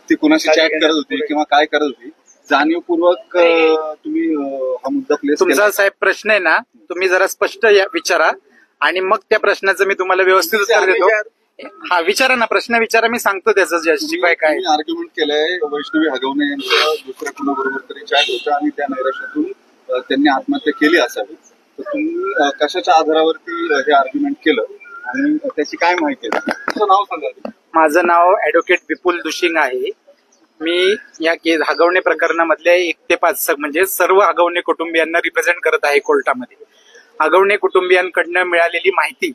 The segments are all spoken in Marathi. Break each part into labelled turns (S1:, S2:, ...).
S1: ती कुणाशी चॅट करत होती किंवा काय करत होती जाणीवपूर्वक तुम्ही हा मुद्दा प्लेस
S2: तुमचा साहेब प्रश्न आहे ना, तुम्ही जरा स्पष्ट विचारा आणि मग त्या प्रश्नाचं मी तुम्हाला व्यवस्थित उत्तर देतो. हा विचारा ना, प्रश्न विचारा, मी सांगतो त्याचं जस्टिफाय काय.
S1: आर्ग्युमेंट केलंय वैष्णवी हगवणे यांचं दुसऱ्या कुणाबरोबर तरी चॅट होतं आणि त्या नैराश्यातून त्यांनी आत्महत्या केली असावी. तर तुम्ही कशाच्या आधारावरती हे आर्ग्युमेंट केलं आणि त्याची काय माहिती आहे? तुमचं नाव सांगा.
S2: माझं नाव ऍडव्होकेट विपुल दुशिंग आहे. मी या केस हगवणे प्रकरणामधल्या 1 ते 5 म्हणजे सर्व हगवणे कुटुंबियांना रिप्रेझेंट करत आहे कोर्टामध्ये. हगवणे कुटुंबियांकडनं मिळालेली माहिती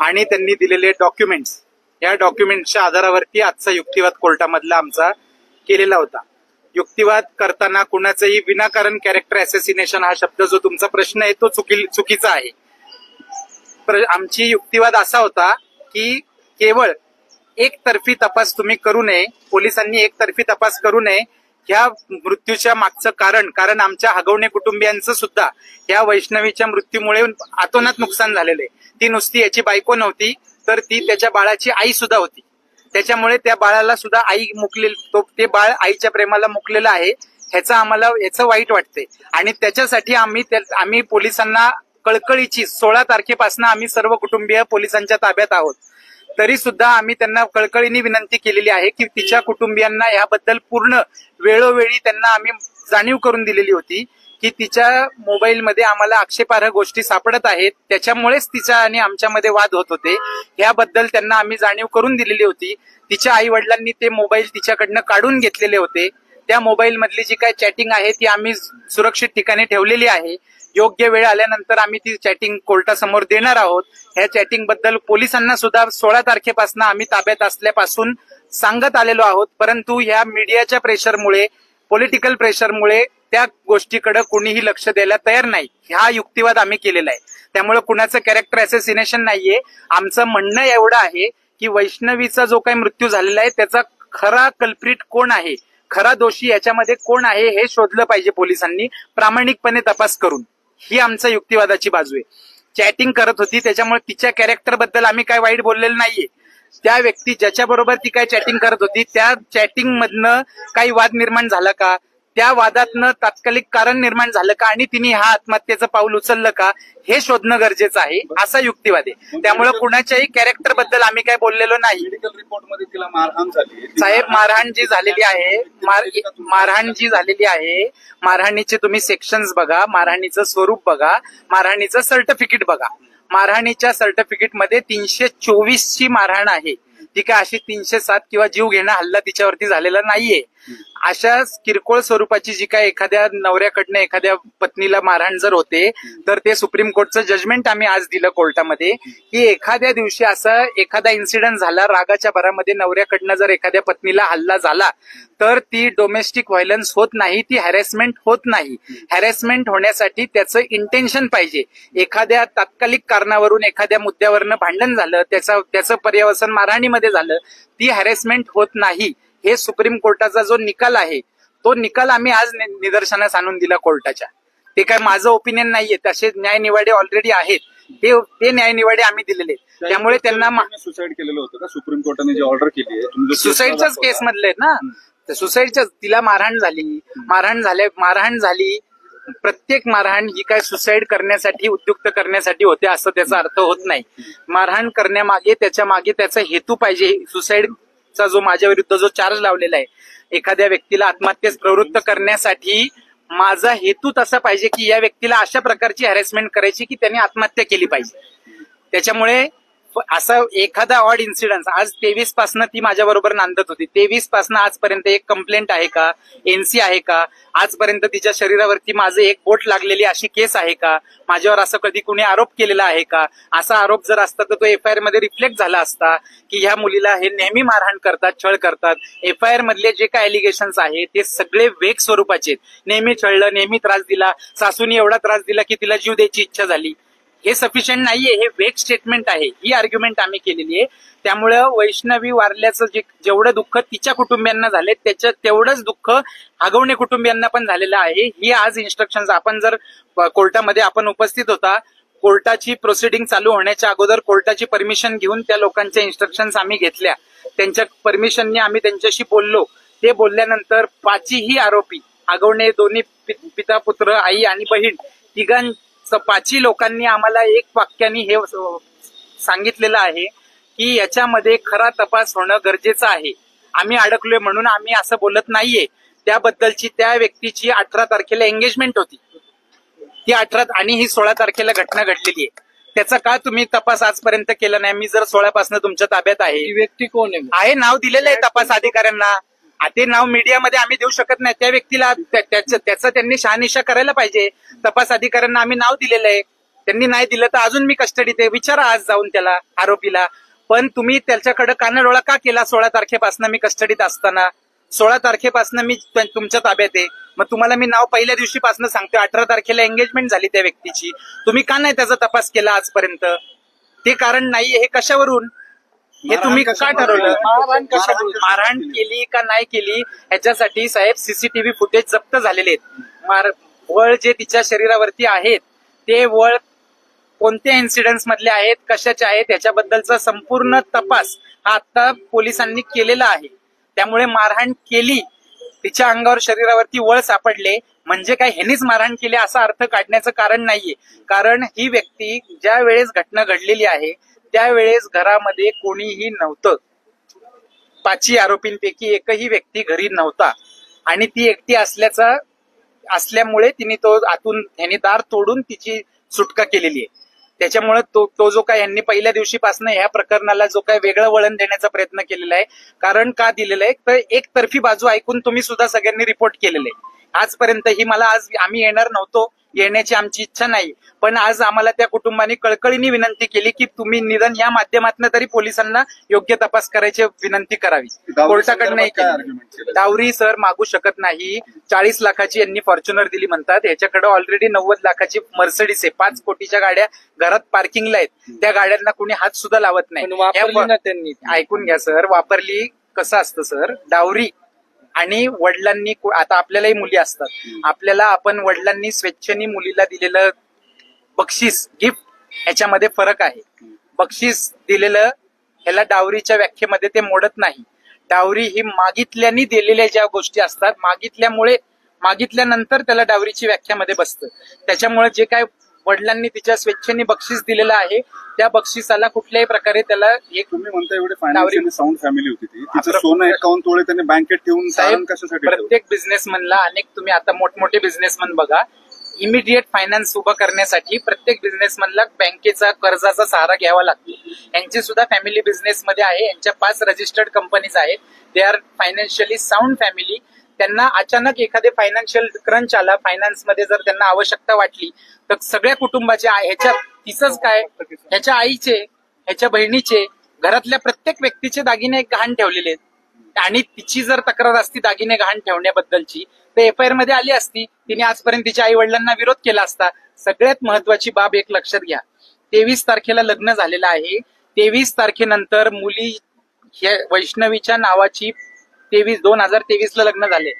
S2: आणि त्यांनी दिलेले डॉक्युमेंट्स, या डॉक्युमेंट्सच्या आधारावरती आजचा युक्तिवाद कोर्टामधला आमचा केलेला होता. युक्तिवाद करताना कुणाचंही विनाकारण कॅरेक्टर असॅसिनेशन हा शब्द जो तुमचा प्रश्न आहे तो चुकीचा आहे. आमची युक्तिवाद असा होता की केवळ एकतर्फी तपास तुम्ही करू नये, पोलिसांनी एकतर्फी तपास करू नये. ह्या मृत्यूच्या मागचं कारण आमच्या हगवणे कुटुंबियांचं सुद्धा या वैष्णवीच्या मृत्यूमुळे अतोनात नुकसान झालेलं आहे. ती नुसती याची बायको नव्हती, तर ती त्याच्या बाळाची आई सुद्धा होती. त्याच्यामुळे त्या बाळाला सुद्धा आई ते बाळ आईच्या प्रेमाला मुकलेलं आहे. ह्याचं वाईट वाटतंय आणि त्याच्यासाठी आम्ही पोलिसांना कळकळीची 16 तारखेपासून आम्ही सर्व कुटुंबीय पोलिसांच्या ताब्यात आहोत. तरी सुद्धा आम्ही त्यांना कळकळीने विनंती केलेली आहे की तिच्या कुटुंबियांना याबद्दल पूर्ण वेळोवेळी त्यांना आम्ही जाणीव करून दिलेली होती की तिच्या मोबाईलमध्ये आम्हाला आक्षेपार्ह गोष्टी सापडत आहेत, त्याच्यामुळेच तिच्या आणि आमच्यामध्ये वाद होत होते. याबद्दल त्यांना आम्ही जाणीव करून दिलेली होती. तिच्या आई वडिलांनी ते मोबाईल तिच्याकडनं काढून घेतलेले होते. त्या मोबाईल मधली जी काय चॅटिंग आहे ती आम्ही सुरक्षित ठिकाणी ठेवलेली आहे. योग्य वेळ आल्यानंतर आम्ही ती चॅटिंग कोर्टासमोर देणार आहोत. ह्या चॅटिंग बद्दल पोलिसांना सुद्धा 16 तारखेपासून आम्ही ताब्यात असल्यापासून सांगत आलेलो आहोत. परंतु ह्या मीडियाच्या प्रेशरमुळे, पॉलिटिकल प्रेशरमुळे त्या गोष्टीकडे कोणीही लक्ष द्यायला तयार नाही. हा युक्तिवाद आम्ही केलेला आहे. त्यामुळे कुणाचं कॅरेक्टर असॅसिनेशन नाहीये. आमचं म्हणणं एवढं आहे की वैष्णवीचा जो काही मृत्यू झालेला आहे त्याचा खरा कल्प्रिट कोण आहे, खरा दोषी याच्यामध्ये कोण आहे हे शोधलं पाहिजे पोलिसांनी प्रामाणिकपणे तपास करून. ही आमच्या युक्तिवादाची बाजू आहे. चॅटिंग करत होती त्याच्यामुळे तिच्या कॅरेक्टर बद्दल आम्ही काय वाईट बोललेलं नाहीये. त्या व्यक्ती ज्याच्याबरोबर ती काय चॅटिंग करत होती त्या चॅटिंग मधनं काही वाद निर्माण झाला का, त्या वादातनं तात्कालिक कारण निर्माण झालं का आणि तिने हा आत्महत्येचं पाऊल उचललं का हे शोधणं गरजेचं आहे, असा युक्तिवाद आहे. त्यामुळे कुणाच्याही कॅरेक्टर बद्दल आम्ही काय बोललेलो नाही.
S1: मेडिकल रिपोर्टमध्ये तिला मारहाण झाली
S2: साहेब, मारहाण जी झालेली आहे, मारहाणीचे तुम्ही सेक्शन्स बघा, मारहाणीचं स्वरूप बघा, मारहाणीचं सर्टिफिकेट बघा. मारहाणीच्या सर्टिफिकेटमध्ये 324 ची मारहाण आहे. ती काय अशी 307 किंवा जीव घेणं हल्ला तिच्यावरती झालेला नाहीये. अशा किरकोळ स्वरूपाची जी काय एखाद्या नवऱ्याकडनं एखाद्या पत्नीला मारहाण जर होते तर ते सुप्रीम कोर्टचं जजमेंट आम्ही आज दिलं कोर्टामध्ये की एखाद्या दिवशी असा एखादा इन्सिडेंट झाला, रागाच्या भरामध्ये नवऱ्याकडनं जर एखाद्या पत्नीला हल्ला झाला तर ती डोमेस्टिक व्हायलन्स होत नाही, ती हॅरेसमेंट होत नाही. हॅरेसमेंट होण्यासाठी त्याचं इंटेन्शन पाहिजे. एखाद्या तात्कालिक कारणावरून एखाद्या मुद्द्यावरनं भांडण झालं, त्याचं पर्यवसन मारहाणीमध्ये झालं, ती हॅरेसमेंट होत नाही. हे सुप्रीम कोर्टाचा जो निकाल आहे तो निकाल आम्ही आज निदर्शनास आणून दिला कोर्टाच्या. ते काय माझं ओपिनियन नाहीये, तसे न्यायनिवाडे ऑलरेडी आहेत. ते न्यायनिवाडे आम्ही दिलेले. त्यामुळे त्यांना
S1: सुसाईड केलेलं होतं का सुप्रीम कोर्टाने जी ऑर्डर केली आहे?
S2: सुसाईडच्याच केस मधले ना, सुसाईडच्या. तिला मारहाण झाली. प्रत्येक मारहाण ही काय सुसाईड करण्यासाठी, उद्युक्त करण्यासाठी होते असं त्याचा अर्थ होत नाही. मारहाण करण्यामागे त्याचा हेतू पाहिजे. सुसाईडचा जो माझ्या विरुद्ध जो चार्ज लावलेला आहे, एखाद्या व्यक्तीला आत्महत्येस प्रवृत्त करण्यासाठी माझा हेतू तसा पाहिजे की या व्यक्तीला अशा प्रकारची हॅरेसमेंट करायची की त्याने आत्महत्या केली पाहिजे. त्याच्यामुळे असा एखादा ऑड इन्सिडन्स, आज 23 पासून ती माझ्याबरोबर नांदत होती, 23 पासून आजपर्यंत एक कंप्लेंट आहे का, एनसी आहे का, आजपर्यंत तिच्या शरीरावरती माझं एक बोट लागलेली अशी केस आहे का, माझ्यावर असं कधी कुणी आरोप केलेला आहे का? असा आरोप जर असता तर तो एफआयआर मध्ये रिफ्लेक्ट झाला असता की ह्या मुलीला हे नेहमी मारहाण करतात, छळ करतात. एफआयआर मधले जे काय एलिगेशन्स आहेत ते सगळे वेग स्वरूपाचे आहेत. नेहमी छळलं, नेहमी त्रास दिला, सासूनी एवढा त्रास दिला की तिला जीव द्यायची इच्छा झाली. हे सफिशियंट नाहीये, हे वेग स्टेटमेंट आहे. ही आर्ग्युमेंट आम्ही केलेली आहे. त्यामुळे वैष्णवी वारल्याचं जेवढं दुःख तिच्या कुटुंबियांना झाले तेवढंच दुःख हगवणे कुटुंबियांना पण झालेलं आहे. ही आज इन्स्ट्रक्शन्स आपण जर कोर्टामध्ये आपण उपस्थित होता, कोर्टाची प्रोसिडिंग चालू होण्याच्या अगोदर कोर्टाची परमिशन घेऊन त्या लोकांच्या इन्स्ट्रक्शन्स आम्ही घेतल्या. त्यांच्या परमिशनने आम्ही त्यांच्याशी बोललो. ते बोलल्यानंतर पाचही आरोपी आगवणे दोन्ही पिता पुत्र आई आणि बहीण तिघांचं पाचही लोकांनी आम्हाला एक वाक्याने हे सांगितलेलं आहे की याच्यामध्ये खरा तपास होणं गरजेचं आहे. आम्ही अडकलोय म्हणून आम्ही असं बोलत नाहीये. त्याबद्दलची त्या व्यक्तीची 18 तारखेला एंगेजमेंट होती, ती 18 आणि ही 16 तारखेला घटना घडलेली आहे. त्याचा का तुम्ही तपास आजपर्यंत केला नाही? मी जर 16 पासून तुमच्या ताब्यात आहे.
S3: ही व्यक्ती कोण
S2: आहे नाव दिलेलं आहे तपास अधिकाऱ्यांना. ते नाव मीडियामध्ये आम्ही देऊ शकत नाही. त्या व्यक्तीला त्याचं त्यांनी शहानिशा करायला पाहिजे. तपास अधिकाऱ्यांना आम्ही नाव दिलेलं आहे, त्यांनी नाही दिलं तर अजून मी कस्टडीत आहे. विचारा आज जाऊन त्याला, आरोपीला. पण तुम्ही त्याच्याकडे कानाडोळा का केला? 16 तारखेपासून मी कस्टडीत असताना, 16 तारखेपासून मी तुमच्या ताब्यात आहे. मग तुम्हाला मी नाव पहिल्या दिवशीपासून सांगतोय. 18 तारखेला एंगेजमेंट झाली त्या व्यक्तीची. तुम्ही का नाही त्याचा तपास केला आजपर्यंत? ते कारण नाहीये. हे कशावरून? हे तुम्ही का ठरवलं? मारहाण केली का नाही केली ह्याच्यासाठी साहेब सीसीटीव्ही फुटेज जप्त झालेले आहेत. वळ जे तिच्या शरीरावरती आहेत ते वळ कोणत्या इन्सिडेंट्स मधले आहेत, कशाचे आहेत याच्याबद्दलचा संपूर्ण तपास हा आता पोलिसांनी केलेला आहे. त्यामुळे मारहाण केली, तिच्या अंगावर शरीरावरती वळ सापडले म्हणजे काय ह्यांनीच मारहाण केली असा अर्थ काढण्याचं कारण नाहीये. कारण ही व्यक्ती ज्या वेळेस घटना घडलेली आहे त्यावेळेस घरामध्ये कोणीही नव्हतं. 5 आरोपींपैकी एकही व्यक्ती घरी नव्हता आणि ती एकटी असल्यामुळे तिने तो आतून ह्यांनी दार तोडून तिची सुटका केलेली आहे. त्याच्यामुळे तो जो काय यांनी पहिल्या दिवशीपासून ह्या प्रकरणाला जो काय वेगळं वळण देण्याचा प्रयत्न केलेला आहे. कारण का दिलेलं आहे तर एकतर्फी बाजू ऐकून तुम्ही सुद्धा सगळ्यांनी रिपोर्ट केलेलं आहे. आजपर्यंत ही मला आज आम्ही येणार नव्हतो, येण्याची आमची इच्छा नाही, पण आज आम्हाला त्या कुटुंबाने कळकळीने विनंती केली की तुम्ही निदान या माध्यमातून तरी पोलिसांना योग्य तपास करायची विनंती करावी. कोर्टाकडनं डावरी सर मागू शकत नाही. 40 लाखाची यांनी फॉर्च्युनर दिली म्हणतात. याच्याकडे ऑलरेडी 90 लाखाची मर्सिडीज आहे. 5 कोटीच्या गाड्या घरात पार्किंगला आहेत. त्या गाड्यांना कुणी हात सुद्धा लावत नाही.
S3: त्यांनी
S2: ऐकून घ्या सर, वापरली कसं असतं सर, डावरी आणि वडिलांनी, आता आपल्यालाही मुली असतात, आपल्याला आपण वडिलांनी स्वेच्छेने मुलीला दिलेलं बक्षीस, गिफ्ट, ह्याच्यामध्ये फरक आहे. बक्षीस दिलेलं ह्याला डावरीच्या व्याख्येमध्ये ते मोडत नाही. डावरी ही मागितल्याने दिलेल्या ज्या गोष्टी असतात, मागितल्यानंतर त्याला डावरीची व्याख्यामध्ये बसतं. त्याच्यामुळे जे काय वडिलांनी तिच्या स्वेच्छेने बक्षीस दिलेलं आहे त्या बक्षिसाला कुठल्याही प्रकारे त्याला एक,
S1: तुम्ही म्हणता एवढे फायनान्शियली साऊंड फॅमिली होती ती, तिचं सोनं 51 तोळे त्यांनी बँकेत ठेवून
S2: साहेब
S1: कशासाठी?
S2: प्रत्येक बिझनेसमनला तुम्ही आता मोठमोठे बिझनेसमन बघा, इमिडिएट फायनान्स उभं करण्यासाठी प्रत्येक बिझनेसमनला बँकेचा कर्जाचा सहारा घ्यावा लागतो. यांची सुद्धा फॅमिली बिझनेसमध्ये आहे. यांच्या 5 रजिस्टर्ड कंपनीज आहेत. They are financially sound family. त्यांना अचानक एखादे फायनान्शियल क्रंच आला, फायनान्समध्ये जर त्यांना आवश्यकता वाटली तर सगळ्या कुटुंबाच्या, ह्याच्या तिचंच काय, ह्याच्या आईचे, ह्याच्या बहिणीचे, घरातल्या प्रत्येक व्यक्तीचे दागिने गहाण ठेवलेले आहेत. आणि तिची जर तक्रार असती दागिने गहाण ठेवण्याबद्दलची तर FIR मध्ये आली असती. तिने आजपर्यंत तिच्या आई वडिलांना विरोध केला असता. सगळ्यात महत्वाची बाब एक लक्षात घ्या, 23 तारखेला लग्न झालेलं आहे. 23 तारखेनंतर मुली वैष्णवीच्या नावाची 2023ला लग्न झाले.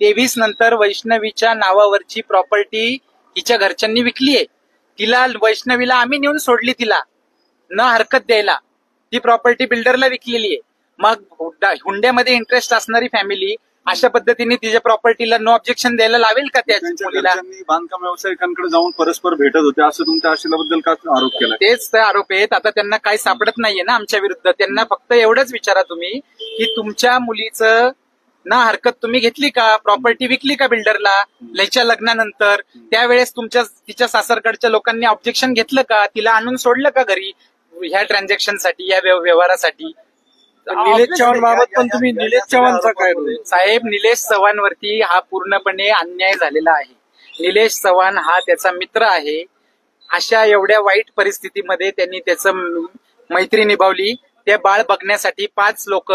S2: 23 नंतर वैष्णवीच्या नावावरची प्रॉपर्टी तिच्या घरच्यांनी विकली आहे. तिला वैष्णवीला आम्ही नेऊन सोडली, तिला न हरकत द्यायला. ती प्रॉपर्टी बिल्डरला विकलेली आहे. मग हुंड्यामध्ये इंटरेस्ट असणारी फॅमिली अशा पद्धतीने तिच्या प्रॉपर्टीला नो ऑब्जेक्शन द्यायला लावेल का? त्या मुलीला
S1: बांधकाम व्यावसायिकांकडे जाऊन परस्पर भेटत होते असं तुमच्या आशिलाबद्दल का आरोप केला?
S2: तेच ते आरोप आहेत. आता त्यांना काही सापडत नाहीये ना आमच्या विरुद्ध. त्यांना फक्त एवढंच विचारा तुम्ही की तुमच्या मुलीचं ना हरकत तुम्ही घेतली का? प्रॉपर्टी विकली का बिल्डरला लयच्या लग्नानंतर? त्यावेळेस तिच्या सासरकडच्या लोकांनी ऑब्जेक्शन घेतलं का? तिला आणून सोडलं का घरी ह्या ट्रान्झॅक्शनसाठी, या व्यवहारासाठी?
S3: निलेश चव्हाण बाबत पण तुम्ही निलेश चव्हाणचा काय रोल?
S2: साहेब, निलेश चव्हाणवरती हा पूर्णपणे अन्याय झालेला आहे. निलेश चव्हाण हा त्याचा मित्र आहे. अशा एवढ्या वाईट परिस्थितीमध्ये त्यांनी त्याचं मैत्री निभावली. ते बाळ बघण्यासाठी 5 लोक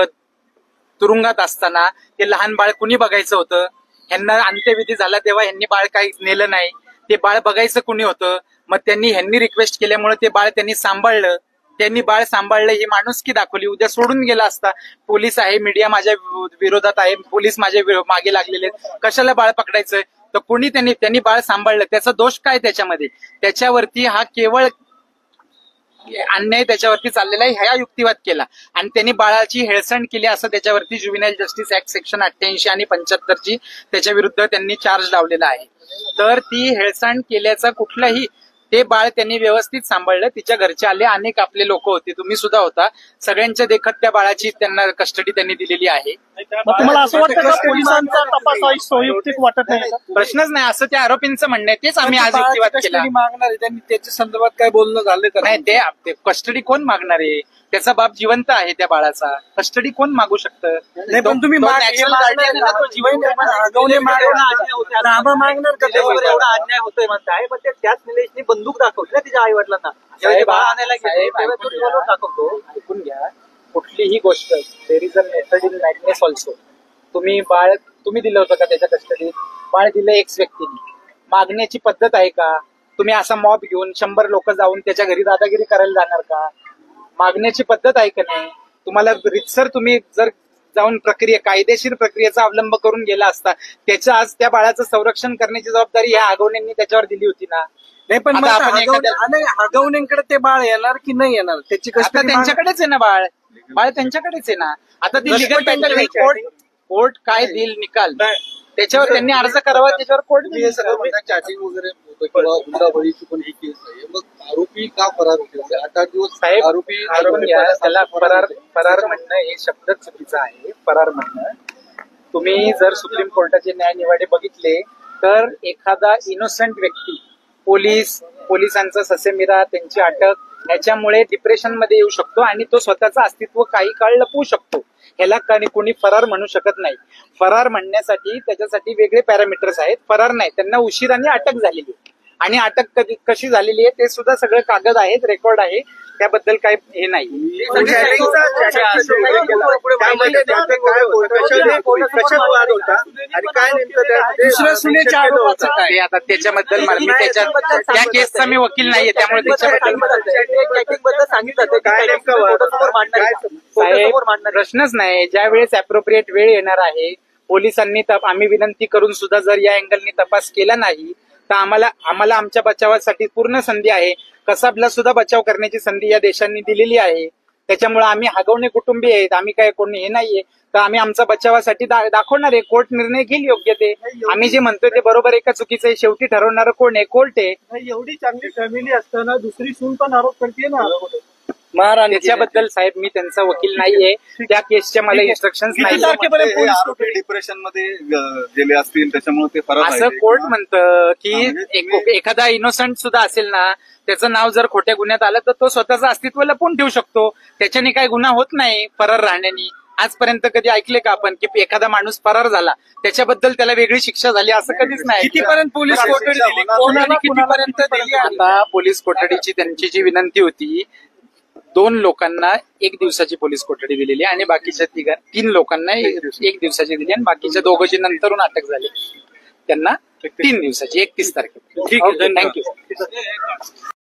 S2: तुरुंगात असताना ते लहान बाळ कुणी बघायचं होतं? ह्यांना अंत्यविधी झाला तेव्हा ह्यांनी बाळ काही नेलं नाही. ते बाळ बघायचं कुणी होतं? मग ह्यांनी रिक्वेस्ट केल्यामुळे ते बाळ त्यांनी सांभाळलं. त्यांनी बाळ सांभाळलं, ही माणुसकी दाखवली. उद्या सोडून गेला असता. पोलीस आहे, मीडिया माझ्या विरोधात आहे, पोलीस माझ्या मागे लागलेले आहेत, कशाला बाळ पकडायचंय? तर कोणी त्यांनी बाळ सांभाळलं. त्याचा दोष काय त्याच्यामध्ये? त्याच्यावरती हा केवळ अन्याय त्याच्यावरती चाललेला आहे ह्या युक्तिवाद केला आणि त्यांनी बाळाची हेळसांड केली असं त्याच्यावरती ज्युव्हिनाईल जस्टिस ऍक्ट सेक्शन 88 आणि 75 त्याच्या विरुद्ध त्यांनी चार्ज लावलेला आहे. तर ती हेळसांड केल्याचा कुठलाही ते बाळ त्यांनी व्यवस्थित सांभाळलं. तिच्या घरचे आले, अनेक आपले लोक होते, तुम्ही सुद्धा होता, सगळ्यांच्या देखत त्या बाळाची त्यांना कस्टडी त्यांनी दिलेली आहे.
S4: तुम्हाला असं वाटतं का पोलिसांचा तपास संयुक्तिक वाटत नाही?
S2: प्रश्नच नाही, असं त्या आरोपींचं म्हणणं आहे. तेच आम्ही आज युक्तिवाद केला.
S3: मागणार आहे त्यांनी त्याच्या संदर्भात काय बोलणं झालं का?
S2: नाही, ते कस्टडी कोण मागणार आहे? त्याचा बाप जिवंत आहे त्या बाळाचा, कस्टडी कोण मागू शकतं?
S3: नाही, पण तुम्ही मागणार का?
S4: एवढा अन्याय होतोय म्हणताय, पण त्याच निलेशनी बंदूक दाखवली ना तिच्या आई वडिलांना. बाळ आणायला दाखवतो.
S2: ऐकून घ्या, कुठलीही गोष्ट there is a method in madness also. तुम्ही दिलं होतं का त्याच्या कस्टडीत? बाळ दिलं एक्स व्यक्तीने. मागण्याची पद्धत आहे का? तुम्ही असा मॉब घेऊन 100 लोक जाऊन त्याच्या घरी दादागिरी करायला जाणार का? मागण्याची पद्धत आहे का नाही? तुम्हाला रितसर तुम्ही जर जाऊन कायदेशीर प्रक्रियेचा अवलंब करून गेला असता, त्याच्या आज त्या बाळाचं संरक्षण करण्याची जबाबदारी ह्या आगवण्यांनी त्याच्यावर दिली होती ना.
S3: नाही, पण हगवण्यांकडे ते बाळ येणार की नाही येणार त्याची
S2: आता त्यांच्याकडेच आहे ना बाळ त्यांच्याकडेच आहे ना. आता ती लिगल पॅटर्न कोर्ट काय देईल निकाल त्याच्यावर त्यांनी अर्ज करावा, त्याच्यावर कोर्ट
S1: चॅटिंग वगैरे होतं किंवा हुंडाबळीची पण ही केस आहे. मग आरोपी का फरार होते? 8 दिवस
S2: साहेब,
S1: आरोपी
S2: त्याला फरार म्हणणं हे शब्दच चुकीचं आहे. फरार म्हणणं, तुम्ही जर सुप्रीम कोर्टाचे न्यायनिवाडे बघितले तर एखादा इनोसंट व्यक्ती पोलिसांचा ससेमिरा, त्यांची अटक ह्याच्यामुळे डिप्रेशन मध्ये येऊ शकतो आणि तो स्वतःचं अस्तित्व काही काळ लपवू शकतो. ह्याला कोणी फरार म्हणू शकत नाही. फरार म्हणण्यासाठी त्याच्यासाठी वेगळे पॅरामीटर्स आहेत. फरार नाही, त्यांना उशिराने अटक झालेली आणि अटक कशी झालेली आहे ते सुद्धा सगळं कागद आहेत, रेकॉर्ड आहे, त्याबद्दल काय हे नाही. आता त्याच्याबद्दल मी त्या केसचा मी वकील नाहीये, त्यामुळे त्याच्याबद्दल साहेब प्रश्नच नाही. ज्या वेळेस अप्रोप्रिएट वेळ येणार आहे, पोलिसांनी आम्ही विनंती करून सुद्धा जर या अँगलनी तपास केला नाही तर आम्हाला आमच्या बचावासाठी पूर्ण संधी आहे. कसाबला सुद्धा बचाव करण्याची संधी या देशांनी दिलेली आहे. त्याच्यामुळे आम्ही हगवणे कुटुंबीय आहेत, आम्ही काय कोणी हे नाहीये, तर आम्ही आमच्या बचावासाठी दाखवणार आहे. कोर्ट निर्णय घेईल योग्य ते. आम्ही जे म्हणतोय ते बरोबर आहे का चुकीचं आहे शेवटी ठरवणारं कोण आहे? कोर्ट आहे.
S4: एवढी चांगली फॅमिली असताना दुसरी सून पण आरोप करते ना
S3: महाराणी.
S2: त्याच्याबद्दल साहेब मी त्यांचा वकील नाहीये, त्या केसच्या मला इन्स्ट्रक्शन्स नाही.
S1: डिप्रेशन मध्ये गेले असतील त्याच्यामुळे ते फरार
S2: असं कोर्ट म्हणतं की एखादा इनोसंट सुद्धा असेल ना, त्याचं नाव जर खोट्या गुन्ह्यात आलं तर तो स्वतःचं अस्तित्व लपवून ठेवू शकतो. त्याच्याने काही गुन्हा होत नाही फरार राहण्याने. आजपर्यंत कधी ऐकले का आपण की एखादा माणूस फरार झाला त्याच्याबद्दल त्याला वेगळी शिक्षा झाली? असं कधीच नाही.
S3: कितीपर्यंत पोलीस कोठडी दिली? कोणाला कितीपर्यंत दिली?
S2: आता पोलीस कोठडीची त्यांची जी विनंती होती, 2 लोकांना 1 दिवसाची पोलीस कोठडी दिलेली आणि बाकीच्या 3 लोकांना 1 दिवसाची दिली आणि बाकीच्या 2 जी नंतरून अटक झाली त्यांना 3 दिवसाची 31 तारखेला.
S3: ठीक आहे,
S2: थँक्यू.